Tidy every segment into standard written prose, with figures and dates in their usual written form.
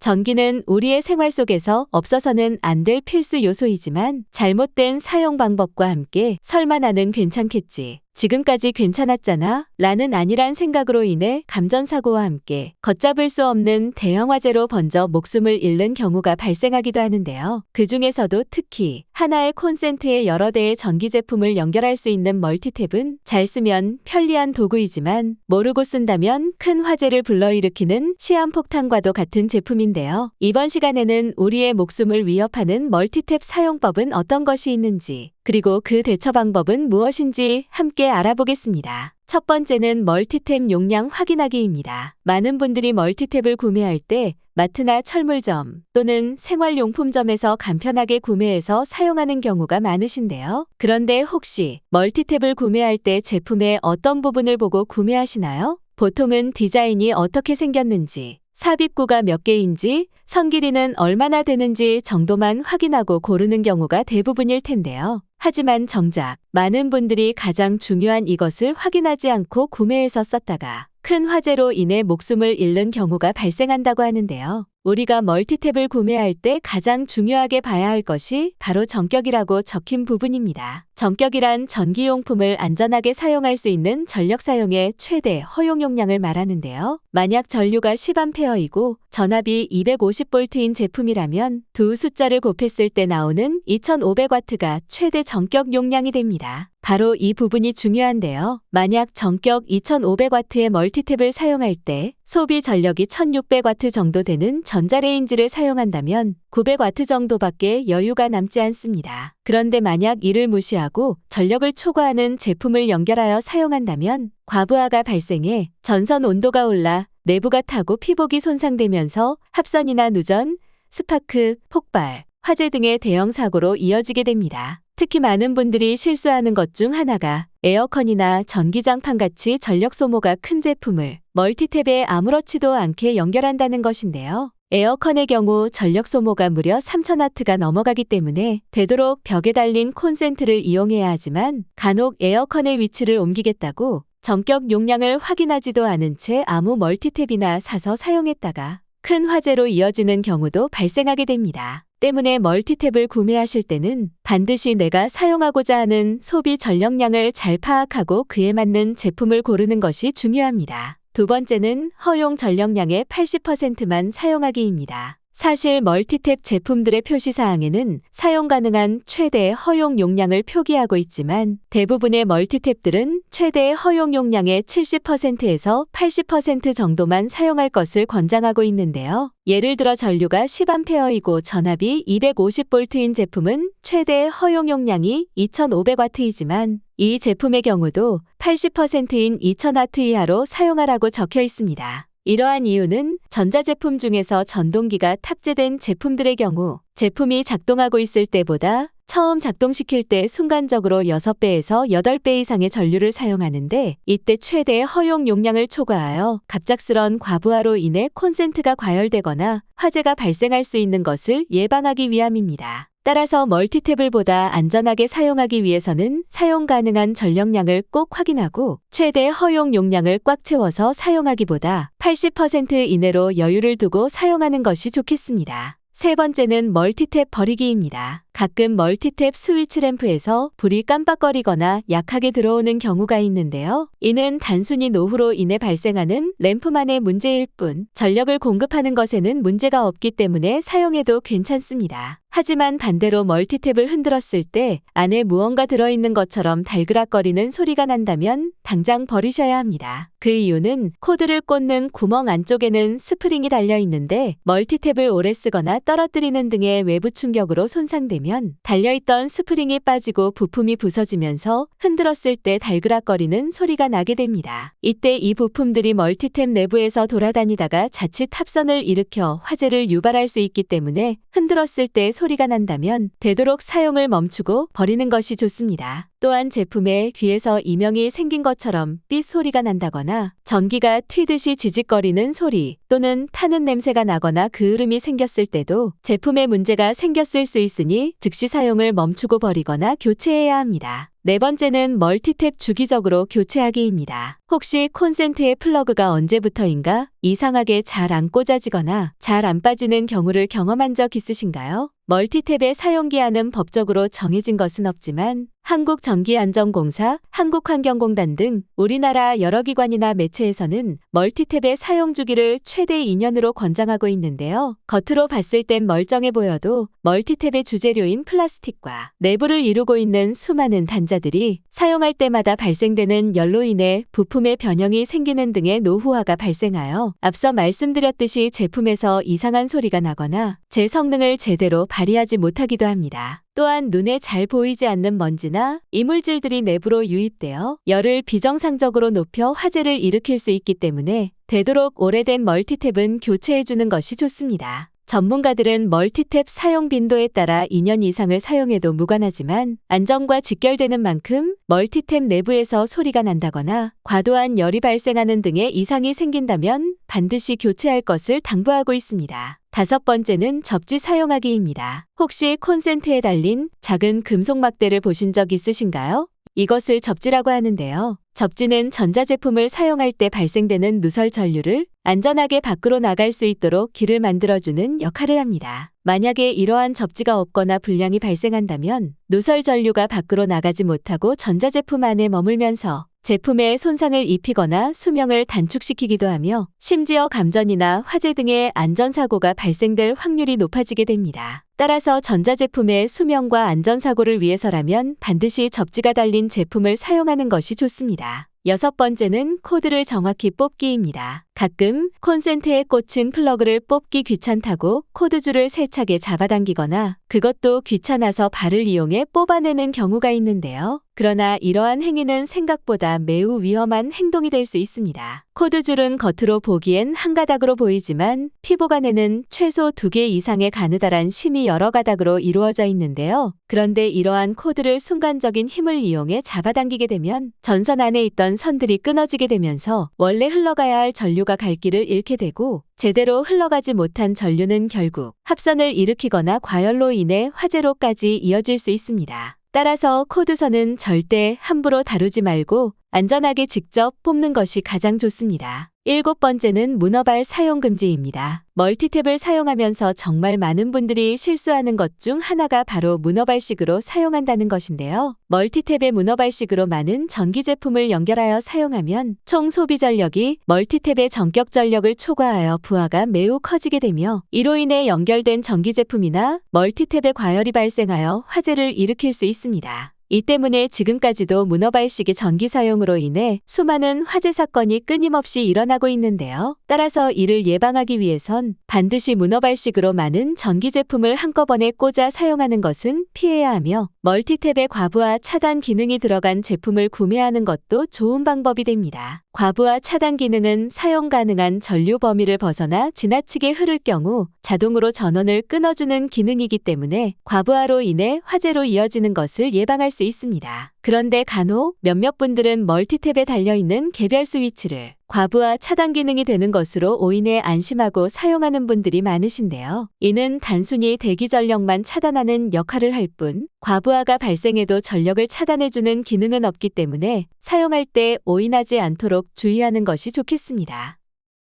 전기는 우리의 생활 속에서 없어서는 안 될 필수 요소이지만 잘못된 사용 방법과 함께 설마 나는 괜찮겠지, 지금까지 괜찮았잖아 라는 안일한 생각으로 인해 감전사고와 함께 걷잡을 수 없는 대형 화재로 번져 목숨을 잃는 경우가 발생하기도 하는데요. 그 중에서도 특히 하나의 콘센트에 여러 대의 전기 제품을 연결할 수 있는 멀티탭은 잘 쓰면 편리한 도구이지만 모르고 쓴다면 큰 화재를 불러일으키는 시한폭탄과도 같은 제품인데요. 이번 시간에는 우리의 목숨을 위협하는 멀티탭 사용법은 어떤 것이 있는지, 그리고 그 대처 방법은 무엇인지 함께 알아보겠습니다. 첫 번째는 멀티탭 용량 확인하기입니다. 많은 분들이 멀티탭을 구매할 때 마트나 철물점 또는 생활용품점에서 간편하게 구매해서 사용하는 경우가 많으신데요. 그런데 혹시 멀티탭을 구매할 때 제품의 어떤 부분을 보고 구매하시나요? 보통은 디자인이 어떻게 생겼는지, 삽입구가 몇 개인지, 선 길이는 얼마나 되는지 정도만 확인하고 고르는 경우가 대부분일 텐데요. 하지만 정작 많은 분들이 가장 중요한 이것을 확인하지 않고 구매해서 썼다가 큰 화재로 인해 목숨을 잃는 경우가 발생한다고 하는데요. 우리가 멀티탭을 구매할 때 가장 중요하게 봐야 할 것이 바로 전격이라고 적힌 부분입니다. 전격이란 전기용품을 안전하게 사용할 수 있는 전력 사용의 최대 허용 용량을 말하는데요. 만약 전류가 10A이고 전압이 250V인 제품이라면 두 숫자를 곱했을 때 나오는 2500W가 최대 전격 용량이 됩니다. 바로 이 부분이 중요한데요. 만약 전격 2500W의 멀티탭을 사용할 때 소비 전력이 1600W 정도 되는 전자레인지를 사용한다면 900W 정도밖에 여유가 남지 않습니다. 그런데 만약 이를 무시하고 전력을 초과하는 제품을 연결하여 사용한다면 과부하가 발생해 전선 온도가 올라 내부가 타고 피복이 손상되면서 합선이나 누전, 스파크, 폭발, 화재 등의 대형 사고로 이어지게 됩니다. 특히 많은 분들이 실수하는 것 중 하나가 에어컨이나 전기장판 같이 전력 소모가 큰 제품을 멀티탭에 아무렇지도 않게 연결한다는 것인데요. 에어컨의 경우 전력 소모가 무려 3000W가 넘어가기 때문에 되도록 벽에 달린 콘센트를 이용해야 하지만 간혹 에어컨의 위치를 옮기겠다고 전격 용량을 확인하지도 않은 채 아무 멀티탭이나 사서 사용했다가 큰 화재로 이어지는 경우도 발생하게 됩니다. 때문에 멀티탭을 구매하실 때는 반드시 내가 사용하고자 하는 소비 전력량을 잘 파악하고 그에 맞는 제품을 고르는 것이 중요합니다. 두 번째는 허용 전력량의 80%만 사용하기입니다. 사실 멀티탭 제품들의 표시사항에는 사용 가능한 최대 허용 용량을 표기하고 있지만 대부분의 멀티탭들은 최대 허용 용량의 70%에서 80% 정도만 사용할 것을 권장하고 있는데요. 예를 들어 전류가 10A이고 전압이 250V인 제품은 최대 허용 용량이 2500W이지만 이 제품의 경우도 80%인 2000W 이하로 사용하라고 적혀 있습니다. 이러한 이유는 전자제품 중에서 전동기가 탑재된 제품들의 경우 제품이 작동하고 있을 때보다 처음 작동시킬 때 순간적으로 6배에서 8배 이상의 전류를 사용하는데 이때 최대 허용 용량을 초과하여 갑작스런 과부하로 인해 콘센트가 과열되거나 화재가 발생할 수 있는 것을 예방하기 위함입니다. 따라서 멀티탭을 보다 안전하게 사용하기 위해서는 사용 가능한 전력량을 꼭 확인하고 최대 허용 용량을 꽉 채워서 사용하기보다 80% 이내로 여유를 두고 사용하는 것이 좋겠습니다. 세 번째는 멀티탭 버리기입니다. 가끔 멀티탭 스위치 램프에서 불이 깜빡거리거나 약하게 들어오는 경우가 있는데요. 이는 단순히 노후로 인해 발생하는 램프만의 문제일 뿐 전력을 공급하는 것에는 문제가 없기 때문에 사용해도 괜찮습니다. 하지만 반대로 멀티탭을 흔들었을 때 안에 무언가 들어있는 것처럼 달그락거리는 소리가 난다면 당장 버리셔야 합니다. 그 이유는 코드를 꽂는 구멍 안쪽에는 스프링이 달려 있는데 멀티탭을 오래 쓰거나 떨어뜨리는 등의 외부 충격으로 손상되면 달려있던 스프링이 빠지고 부품이 부서지면서 흔들었을 때 달그락거리는 소리가 나게 됩니다. 이때 이 부품들이 멀티탭 내부에서 돌아다니다가 자칫 합선을 일으켜 화재를 유발할 수 있기 때문에 흔들었을 때 소리가 난다면 되도록 사용을 멈추고 버리는 것이 좋습니다. 또한 제품에 귀에서 이명이 생긴 것처럼 삐 소리가 난다거나 전기가 튀듯이 지직거리는 소리 또는 타는 냄새가 나거나 그을음이 생겼을 때도 제품에 문제가 생겼을 수 있으니 즉시 사용을 멈추고 버리거나 교체해야 합니다. 네 번째는 멀티탭 주기적으로 교체하기입니다. 혹시 콘센트의 플러그가 언제부터인가 이상하게 잘 안 꽂아지거나 잘 안 빠지는 경우를 경험한 적 있으신가요? 멀티탭의 사용기한은 법적으로 정해진 것은 없지만 한국전기안전공사, 한국환경공단 등 우리나라 여러 기관이나 매체에서는 멀티탭의 사용 주기를 최대 2년으로 권장하고 있는데요. 겉으로 봤을 땐 멀쩡해 보여도 멀티탭의 주재료인 플라스틱과 내부를 이루고 있는 수많은 단자들이 사용할 때마다 발생되는 열로 인해 부품의 변형이 생기는 등의 노후화가 발생하여 앞서 말씀드렸듯이 제품에서 이상한 소리가 나거나 제 성능을 제대로 발휘하지 못하기도 합니다. 또한 눈에 잘 보이지 않는 먼지나 이물질들이 내부로 유입되어 열을 비정상적으로 높여 화재를 일으킬 수 있기 때문에 되도록 오래된 멀티탭은 교체해주는 것이 좋습니다. 전문가들은 멀티탭 사용 빈도에 따라 2년 이상을 사용해도 무관하지만 안전과 직결되는 만큼 멀티탭 내부에서 소리가 난다거나 과도한 열이 발생하는 등의 이상이 생긴다면 반드시 교체할 것을 당부하고 있습니다. 다섯 번째는 접지 사용하기입니다. 혹시 콘센트에 달린 작은 금속 막대를 보신 적 있으신가요? 이것을 접지라고 하는데요. 접지는 전자제품을 사용할 때 발생되는 누설 전류를 안전하게 밖으로 나갈 수 있도록 길을 만들어주는 역할을 합니다. 만약에 이러한 접지가 없거나 불량이 발생한다면 누설 전류가 밖으로 나가지 못하고 전자제품 안에 머물면서 제품에 손상을 입히거나 수명을 단축시키기도 하며 심지어 감전이나 화재 등의 안전사고가 발생될 확률이 높아지게 됩니다. 따라서 전자제품의 수명과 안전사고를 위해서라면 반드시 접지가 달린 제품을 사용하는 것이 좋습니다. 여섯 번째는 코드를 정확히 뽑기입니다. 가끔 콘센트에 꽂힌 플러그를 뽑기 귀찮다고 코드줄을 세차게 잡아당기거나 그것도 귀찮아서 발을 이용해 뽑아내는 경우가 있는데요. 그러나 이러한 행위는 생각보다 매우 위험한 행동이 될 수 있습니다. 코드줄은 겉으로 보기엔 한 가닥으로 보이지만 피부관에는 최소 2개 이상의 가느다란 심이 여러 가닥으로 이루어져 있는데요. 그런데 이러한 코드를 순간적인 힘을 이용해 잡아당기게 되면 전선 안에 있던 선들이 끊어지게 되면서 원래 흘러가야 할 전류가 갈 길을 잃게 되고 제대로 흘러가지 못한 전류는 결국 합선을 일으키거나 과열로 인해 화재로까지 이어질 수 있습니다. 따라서 코드선은 절대 함부로 다루지 말고 안전하게 직접 뽑는 것이 가장 좋습니다. 일곱 번째는 문어발 사용 금지입니다. 멀티탭을 사용하면서 정말 많은 분들이 실수하는 것 중 하나가 바로 문어발식으로 사용한다는 것인데요. 멀티탭에 문어발식으로 많은 전기 제품을 연결하여 사용하면 총 소비 전력이 멀티탭의 전격 전력을 초과하여 부하가 매우 커지게 되며 이로 인해 연결된 전기 제품이나 멀티탭에 과열이 발생하여 화재를 일으킬 수 있습니다. 이 때문에 지금까지도 문어발식의 전기 사용으로 인해 수많은 화재 사건이 끊임없이 일어나고 있는데요. 따라서 이를 예방하기 위해선 반드시 문어발식으로 많은 전기 제품을 한꺼번에 꽂아 사용하는 것은 피해야 하며 멀티탭에 과부하 차단 기능이 들어간 제품을 구매하는 것도 좋은 방법이 됩니다. 과부하 차단 기능은 사용 가능한 전류 범위를 벗어나 지나치게 흐를 경우 자동으로 전원을 끊어주는 기능이기 때문에 과부하로 인해 화재로 이어지는 것을 예방할 수 있습니다. 그런데 간혹 몇몇 분들은 멀티탭에 달려있는 개별 스위치를 과부하 차단 기능이 되는 것으로 오인해 안심하고 사용하는 분들이 많으신데요. 이는 단순히 대기 전력만 차단하는 역할을 할 뿐 과부하가 발생해도 전력을 차단해주는 기능은 없기 때문에 사용할 때 오인하지 않도록 주의하는 것이 좋겠습니다.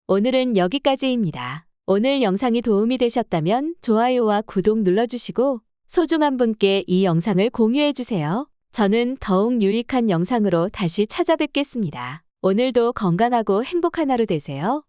오늘은 여기까지입니다. 오늘 영상이 도움이 되셨다면 좋아요와 구독 눌러주시고 소중한 분께 이 영상을 공유해주세요. 저는 더욱 유익한 영상으로 다시 찾아뵙겠습니다. 오늘도 건강하고 행복한 하루 되세요.